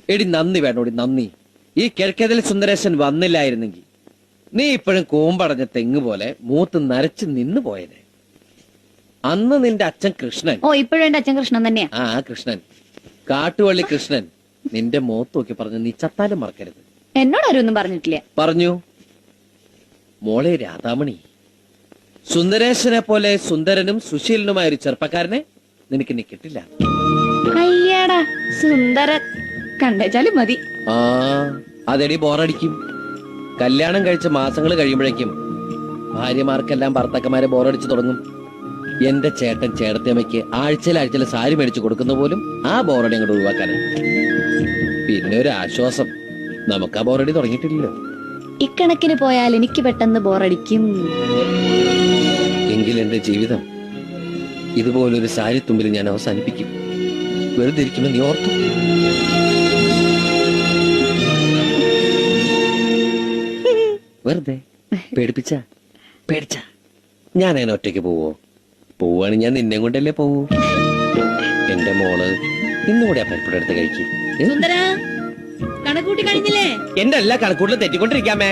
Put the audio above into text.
എടി നന്ദി വേണോടി നന്ദി. ഈ കിഴക്കേതിൽ സുന്ദരേശൻ വന്നില്ലായിരുന്നെങ്കിൽ നീ ഇപ്പോഴും കൂമ്പടഞ്ഞ തെങ്ങ് പോലെ മൂത്ത് നരച്ച് നിന്ന് പോയനെ. അന്ന് നിന്റെ അച്ഛൻ കൃഷ്ണൻ, ഓ ഇപ്പോഴും എന്റെ അച്ഛൻ കൃഷ്ണൻ തന്നെയാ. ആ കൃഷ്ണൻ, കാട്ടുവള്ളി കൃഷ്ണൻ നിന്റെ മുഖത്ത് നോക്കി പറഞ്ഞു നീ ചത്താലും മറക്കരുത്. എന്നോട് ആരും ഒന്നും പറഞ്ഞിട്ടില്ല. പറഞ്ഞു. മോളെ രാധാമണി, സുന്ദരേശനെ പോലെ സുന്ദരനും സുശീലനുമായ ഒരു ചെറുപ്പക്കാരനെ നിനക്ക് ഇനി കിട്ടില്ല. അയ്യാടാ സുന്ദരൻ കണ്ടേച്ചാലും മതി. ആ അതെടി ബോറടിക്കും. കല്യാണം കഴിച്ച മാസങ്ങൾ കഴിയുമ്പോഴേക്കും ഭാര്യമാർക്കെല്ലാം ഭർത്താക്കന്മാരെ ബോറടിച്ചു തുടങ്ങും. എന്റെ ചേട്ടൻ ചേട്ടത്തിയമ്മയ്ക്ക് ആഴ്ചയിൽ സാരി മേടിച്ചു കൊടുക്കുന്ന പോലും ആ ബോറടി അങ്ങോട്ട് ഒഴിവാക്കാനാണ്. പിന്നെ ഒരു ആശ്വാസം, നമുക്ക് ആ ബോറടി തുടങ്ങിയിട്ടില്ലല്ലോ. ഇക്കണക്കിന് പോയാൽ എനിക്ക് പെട്ടെന്ന് ബോറടിക്കും. എങ്കിൽ എന്റെ ജീവിതം ഇതുപോലൊരു സാരി തുമ്പിൽ ഞാൻ അവസാനിപ്പിക്കും. വെറുതെ ഇരിക്കുമെന്ന് നീ ഓർത്തു. വെറുതെ പേടിച്ച ഞാൻ അങ്ങനെ ഒറ്റയ്ക്ക് പോവോ? പോവാണ് ഞാൻ നിന്നെ കൊണ്ടല്ലേ പോവൂ. എന്റെ മോള് ഇന്നും കൂടെ ആ പരിപ്പടം എടുത്ത് കഴിക്കും. കണക്കൂട്ടി കഴിഞ്ഞില്ലേ? എന്റെ എല്ലാ കണക്കൂട്ടിലും തെറ്റിക്കൊണ്ടിരിക്കാമേ.